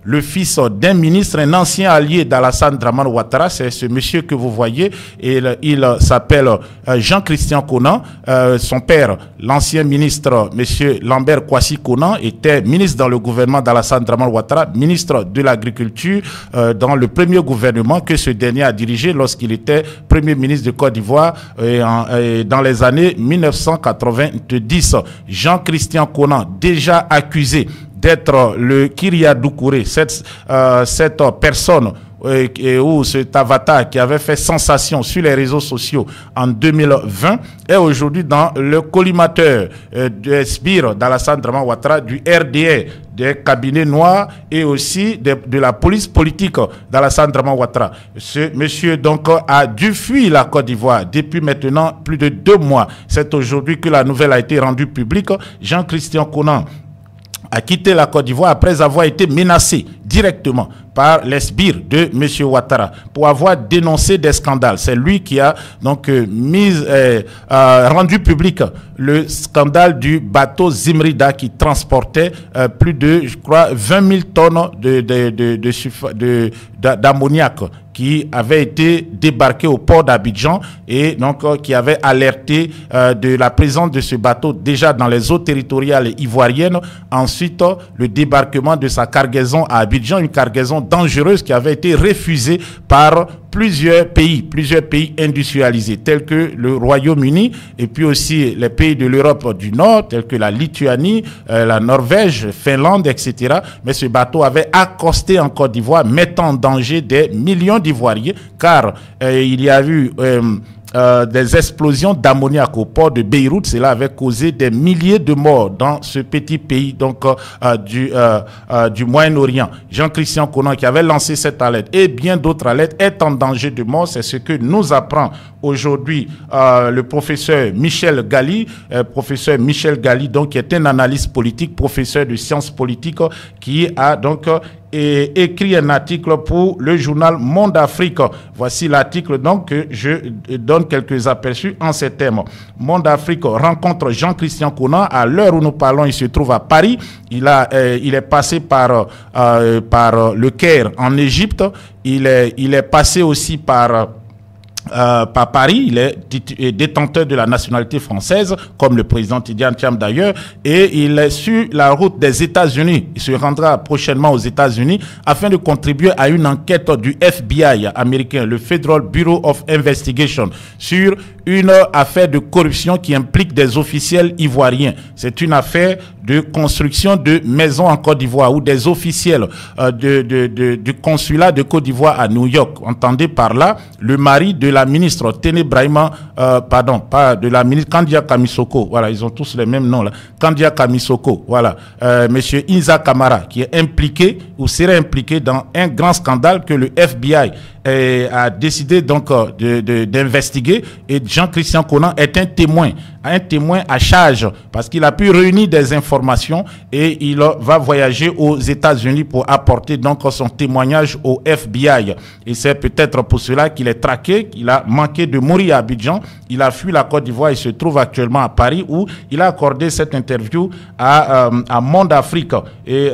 le fils d'un ministre, un ancien allié d'Alassane Dramane Ouattara. C'est ce monsieur que vous voyez. Il s'appelle Jean-Christian Konan. Son père, l'ancien ministre, monsieur Lambert Kwasi Konan, était ministre dans le gouvernement d'Alassane Dramane Ouattara, ministre de l'Agriculture dans le premier gouvernement que ce dernier a dirigé lorsqu'il était premier ministre de Côte d'Ivoire dans les années 1990. Jean-Christian Konan, déjà accusé d'être le Kyria Doucouré, cette personne ou cet avatar qui avait fait sensation sur les réseaux sociaux en 2020 est aujourd'hui dans le collimateur des sbires d'Alassane Dramane Ouattara, du RDA, des cabinets noirs et aussi de la police politique d'Alassane Dramane Ouattara. Ce monsieur donc a dû fuir la Côte d'Ivoire depuis maintenant plus de 2 mois. C'est aujourd'hui que la nouvelle a été rendue publique. Jean-Christian Konan a quitté la Côte d'Ivoire après avoir été menacé directement par les sbires de M. Ouattara pour avoir dénoncé des scandales. C'est lui qui a donc rendu public le scandale du bateau Zimrida qui transportait plus de, je crois, 20 000 tonnes d'ammoniac qui avait été débarqué au port d'Abidjan et donc qui avait alerté de la présence de ce bateau déjà dans les eaux territoriales ivoiriennes. Ensuite, le débarquement de sa cargaison à Abidjan, une cargaison dangereuse qui avait été refusée par plusieurs pays industrialisés tels que le Royaume-Uni et puis aussi les pays de l'Europe du Nord tels que la Lituanie, la Norvège, Finlande, etc. Mais ce bateau avait accosté en Côte d'Ivoire, mettant en danger des millions d'Ivoiriens car il y a eu des explosions d'ammoniac au port de Beyrouth. Cela avait causé des milliers de morts dans ce petit pays donc du Moyen-Orient. Jean-Christian Konan, qui avait lancé cette alerte et bien d'autres alertes, est en danger de mort. C'est ce que nous apprend aujourd'hui le professeur Michel Gali, donc, qui est un analyste politique, professeur de sciences politiques, qui a donc écrit un article pour le journal Monde Afrique. Voici l'article donc que je donne quelques aperçus en ces termes. Monde Afrique rencontre Jean-Christian Konan. À l'heure où nous parlons, il se trouve à Paris. Il est passé par le Caire en Égypte. Il est passé aussi par Paris. Il est détenteur de la nationalité française, comme le président Tidjane Thiam d'ailleurs, et il est sur la route des États-Unis. Il se rendra prochainement aux États-Unis afin de contribuer à une enquête du FBI américain, le Federal Bureau of Investigation, sur une affaire de corruption qui implique des officiels ivoiriens. C'est une affaire de construction de maisons en Côte d'Ivoire où des officiels du consulat de Côte d'Ivoire à New York, entendez par là le mari de la ministre Téné Brahima, pas de la ministre Kandia Kamisoko, voilà, ils ont tous les mêmes noms là, Kandia Kamisoko, voilà, monsieur Inza Kamara, qui est impliqué ou serait impliqué dans un grand scandale que le FBI a décidé donc d'investiguer, et Jean-Christian Konan est un témoin à charge parce qu'il a pu réunir des informations et il va voyager aux États-Unis pour apporter donc son témoignage au FBI. Et c'est peut-être pour cela qu'il est traqué, qu'il a manqué de mourir à Abidjan. Il a fui la Côte d'Ivoire et se trouve actuellement à Paris où il a accordé cette interview à Monde Afrique et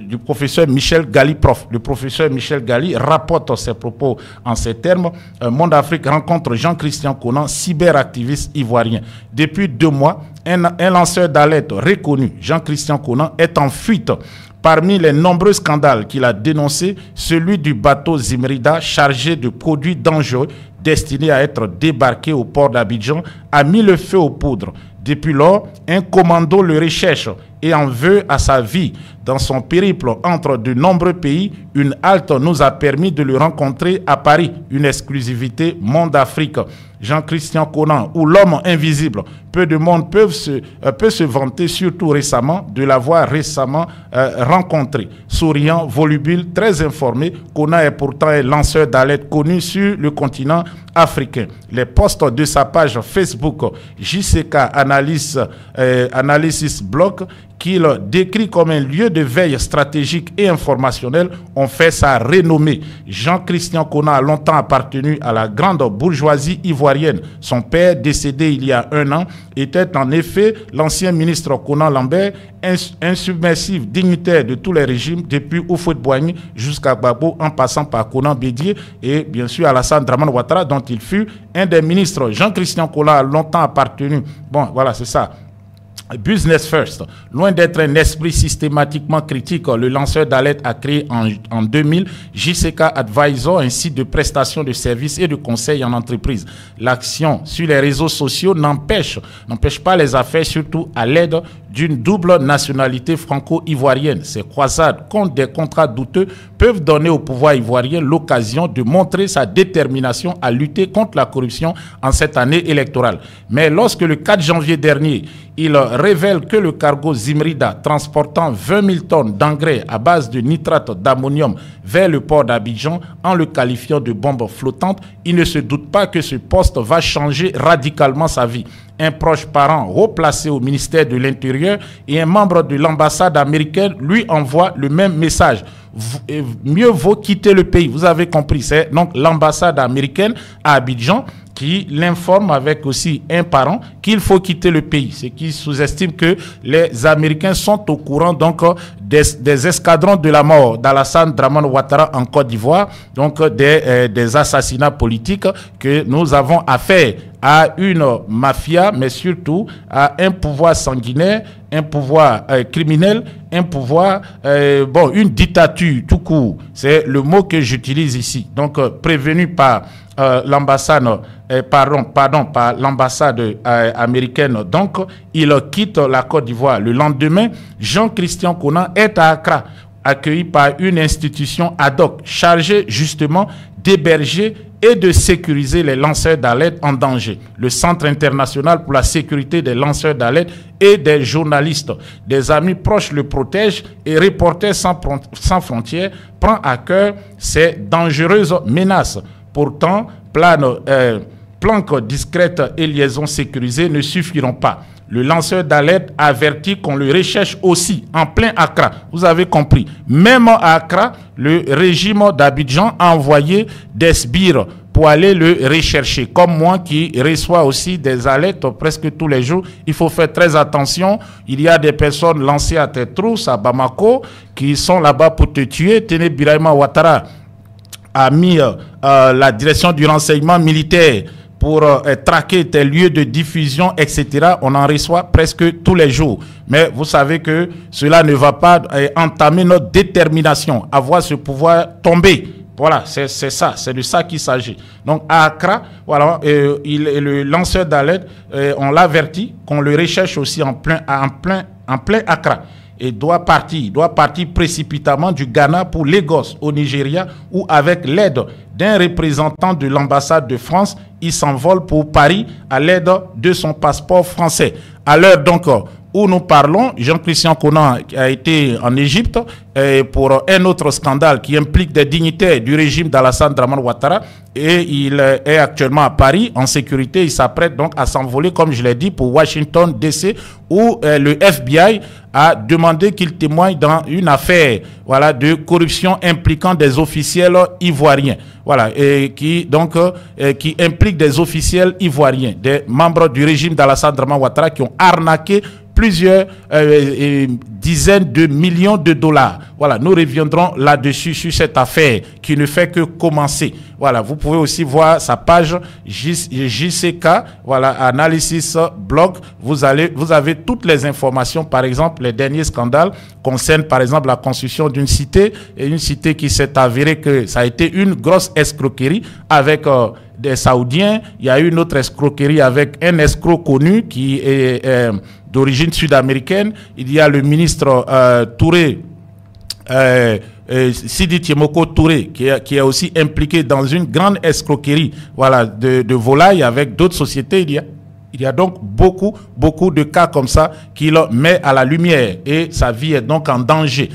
du professeur Michel Gali, Le professeur Michel Gali rapporte ses propos en ces termes. Monde Afrique rencontre Jean-Christian Konan, cyberactiviste ivoirien. Depuis 2 mois, un lanceur d'alerte reconnu, Jean-Christian Konan, est en fuite. Parmi les nombreux scandales qu'il a dénoncés, celui du bateau Zimrida chargé de produits dangereux destinés à être débarqués au port d'Abidjan a mis le feu aux poudres. Depuis lors, un commando le recherche et en veut à sa vie. Dans son périple entre de nombreux pays, une halte nous a permis de le rencontrer à Paris, une exclusivité Monde Afrique. Jean-Christian Konan, ou l'homme invisible. Peu de monde peut se vanter, surtout récemment, de l'avoir récemment rencontré. Souriant, volubile, très informé, Konan est pourtant un lanceur d'alerte connu sur le continent africain. Les posts de sa page Facebook JCK Analysis Blog, qu'il décrit comme un lieu de veille stratégique et informationnel, ont fait sa renommée. Jean-Christian Konan a longtemps appartenu à la grande bourgeoisie ivoirienne. Son père, décédé il y a 1 an, était en effet l'ancien ministre Konan Lambert, insubmersif, dignitaire de tous les régimes, depuis Houphouët-Boigny jusqu'à Gbagbo, en passant par Konan Bédié et bien sûr Alassane Dramane Ouattara, dont il fut un des ministres. Jean-Christian Konan a longtemps appartenu. Bon, voilà, c'est ça. Business First, loin d'être un esprit systématiquement critique, le lanceur d'alerte a créé en 2000 JCK Advisor, un site de prestation de services et de conseils en entreprise. L'action sur les réseaux sociaux n'empêche pas les affaires, surtout à l'aide d'une double nationalité franco-ivoirienne. Ces croisades contre des contrats douteux peuvent donner au pouvoir ivoirien l'occasion de montrer sa détermination à lutter contre la corruption en cette année électorale. Mais lorsque le 4 janvier dernier, il révèle que le cargo Zimrida transportant 20 000 tonnes d'engrais à base de nitrate d'ammonium vers le port d'Abidjan en le qualifiant de bombe flottante, il ne se doute pas que ce poste va changer radicalement sa vie. Un proche parent haut placé au ministère de l'Intérieur et un membre de l'ambassade américaine lui envoient le même message. Mieux vaut quitter le pays. Vous avez compris, c'est donc l'ambassade américaine à Abidjan qui l'informe avec aussi un parent qu'il faut quitter le pays. Ce qui sous-estime que les Américains sont au courant donc des escadrons de la mort d'Alassane Dramane Ouattara en Côte d'Ivoire, donc des assassinats politiques, que nous avons affaire à une mafia, mais surtout à un pouvoir sanguinaire, un pouvoir criminel, un pouvoir, une dictature tout court. C'est le mot que j'utilise ici. Donc, prévenu par l'ambassade, par l'ambassade américaine. Donc, il quitte la Côte d'Ivoire. Le lendemain, Jean-Christian Konan est à Accra, accueilli par une institution ad hoc chargée justement d'héberger et de sécuriser les lanceurs d'alerte en danger. Le Centre international pour la sécurité des lanceurs d'alerte et des journalistes. Des amis proches le protègent et Reporters sans frontières prend à cœur ces dangereuses menaces. Pourtant, planques discrètes et liaisons sécurisées ne suffiront pas. Le lanceur d'alerte avertit qu'on le recherche aussi en plein Accra. Vous avez compris. Même à Accra, le régime d'Abidjan a envoyé des sbires pour aller le rechercher. Comme moi qui reçois aussi des alertes presque tous les jours. Il faut faire très attention. Il y a des personnes lancées à tes trousses à Bamako qui sont là-bas pour te tuer. Téné Birahima Ouattara a mis la direction du renseignement militaire pour traquer tes lieux de diffusion, etc. On en reçoit presque tous les jours. Mais vous savez que cela ne va pas entamer notre détermination à voir ce pouvoir tomber. Voilà, c'est ça, c'est de ça qu'il s'agit. Donc à Accra, voilà, le lanceur d'alerte, on l'avertit qu'on le recherche aussi en plein Accra. Et doit partir précipitamment du Ghana pour Lagos au Nigeria, où avec l'aide d'un représentant de l'ambassade de France, il s'envole pour Paris à l'aide de son passeport français. À l'heure donc où nous parlons, Jean-Christian Konan a été en Égypte pour un autre scandale qui implique des dignitaires du régime d'Alassane Dramane Ouattara, et il est actuellement à Paris en sécurité. Il s'apprête donc à s'envoler, comme je l'ai dit, pour Washington DC, où le FBI a demandé qu'il témoigne dans une affaire, voilà, de corruption impliquant des officiels ivoiriens. Voilà, et qui implique des officiels ivoiriens, des membres du régime d'Alassane Dramane Ouattara qui ont arnaqué plusieurs dizaines de millions de dollars. Voilà, nous reviendrons là-dessus sur cette affaire qui ne fait que commencer. Voilà, vous pouvez aussi voir sa page JCK, voilà, Analysis Blog. Vous avez toutes les informations. Par exemple, les derniers scandales concernent par exemple la construction d'une cité, et une cité qui s'est avérée que ça a été une grosse escroquerie avec des Saoudiens. Il y a eu une autre escroquerie avec un escroc connu qui est d'origine sud-américaine. Il y a le ministre Touré, Sidi Tiemoko Touré, qui est aussi impliqué dans une grande escroquerie, voilà, de volailles avec d'autres sociétés. Il y a donc beaucoup de cas comme ça qu'il met à la lumière, et sa vie est donc en danger.